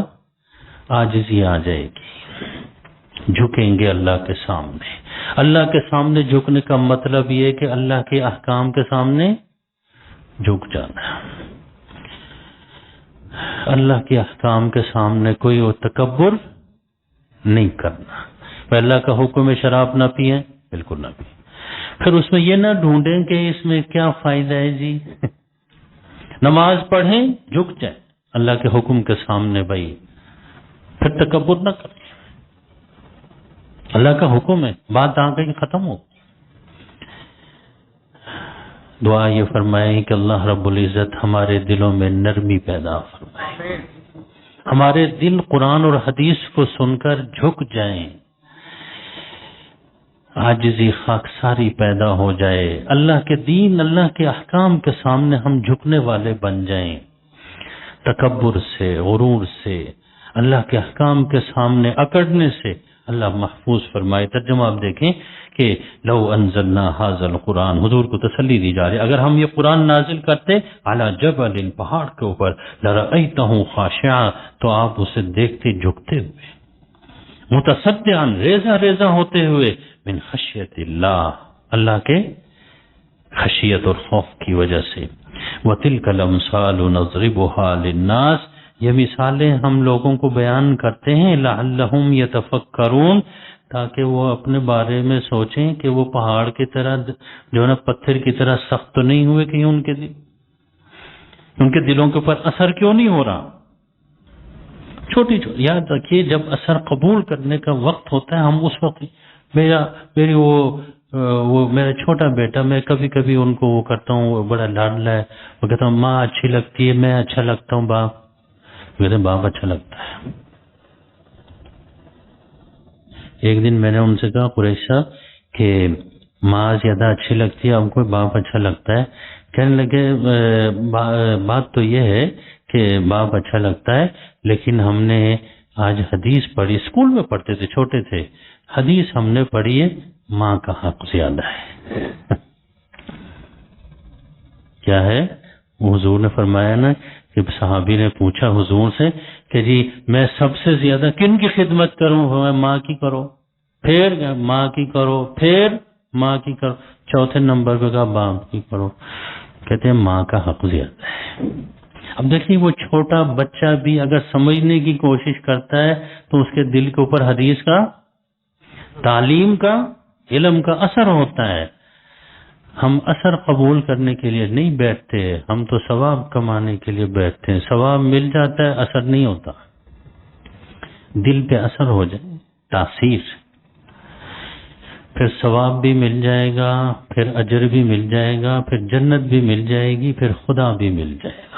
عاجزی آ جائے گی، جھکیں گے اللہ کے سامنے. اللہ کے سامنے جھکنے کا مطلب یہ ہے کہ اللہ کے احکام کے سامنے جھک جانا. اللہ کے احکام کے سامنے کوئی تکبر نہیں کرنا. اللہ کا حکم ہے شراب نہ پئیں، بالکل نہ پئیں. پھر اس میں یہ نہ ڈھونڈیں کہ اس میں کیا فائدہ ہے جی. نماز پڑھیں، جھک جائیں اللہ کے حکم کے سامنے بھائی، پھر تکبر نہ کریں. اللہ کا حکم ہے، بات آ گئی ختم ہو۔ دعا یہ فرمائیں کہ اللہ رب العزت ہمارے دلوں میں نرمی پیدا فرمائے، ہمارے دل قرآن اور حدیث کو سن کر جھک جائیں، عاجزی خاکساری پیدا ہو جائے، اللہ کے دین اللہ کے احکام کے سامنے ہم جھکنے والے بن جائیں، تکبر سے، غرور سے، اللہ کے احکام کے سامنے اکڑنے سے اللہ محفوظ فرمائے۔ ترجمہ آپ دیکھیں کہ لو انزلنا ھذا القرآن، حضور کو تسلی دی جا رہی ہے، اگر ہم یہ قرآن نازل کرتے علی جبل، پہاڑ کے اوپر، لرأیتہ خاشعا، تو آپ اسے دیکھتے جھکتے ہوئے، متصدعا، ریزہ ریزہ ہوتے ہوئے، من خشیت اللہ، اللہ کے خشیت اور خوف کی وجہ سے۔ وَتِلْكَ الْأَمْثَالُ نَضْرِبُهَا لِلنَّاسِ، یہ مثالیں ہم لوگوں کو بیان کرتے ہیں، لَعَلَّهُمْ يَتَفَكَّرُونَ، تاکہ وہ اپنے بارے میں سوچیں کہ وہ پہاڑ کی طرح جو ہے نا پتھر کی طرح سخت تو نہیں ہوئے کہ ان کے دلوں کے اوپر اثر کیوں نہیں ہو رہا۔ چھوٹی یاد رکھیے، جب اثر قبول کرنے کا وقت ہوتا ہے، ہم اس وقت میرا چھوٹا بیٹا، میں کبھی کبھی ان کو وہ کرتا ہوں، وہ بڑا لاڈلا ہے، وہ کہتا ہوں ماں اچھی لگتی ہے، میں اچھا لگتا ہوں باپ، کہتے ہیں باپ اچھا لگتا ہے۔ ایک دن میں نے ان سے کہا قریش صاحب کہ ماں زیادہ اچھی لگتی ہے، ہم کو باپ اچھا لگتا ہے۔ کہنے لگے بات تو یہ ہے کہ باپ اچھا لگتا ہے، لیکن ہم نے آج حدیث پڑھی، اسکول میں پڑھتے تھے، چھوٹے تھے، حدیث ہم نے پڑھی ہے ماں کا حق زیادہ ہے۔ کیا ہے؟ حضور نے فرمایا نا کہ صحابی نے پوچھا حضور سے کہ جی میں سب سے زیادہ کن کی خدمت کروں؟ ماں کی کرو، پھر ماں کی کرو، پھر ماں کی کرو، چوتھے نمبر پہ کہا باپ کی کرو۔ کہتے ہیں ماں کا حق زیادہ ہے۔ اب دیکھیے وہ چھوٹا بچہ بھی اگر سمجھنے کی کوشش کرتا ہے تو اس کے دل کے اوپر حدیث کا، تعلیم کا، علم کا اثر ہوتا ہے۔ ہم اثر قبول کرنے کے لیے نہیں بیٹھتے، ہم تو ثواب کمانے کے لیے بیٹھتے ہیں، ثواب مل جاتا ہے، اثر نہیں ہوتا۔ دل پہ اثر ہو جائے، تاثیر، پھر ثواب بھی مل جائے گا، پھر اجر بھی مل جائے گا، پھر جنت بھی مل جائے گی، پھر خدا بھی مل جائے گا۔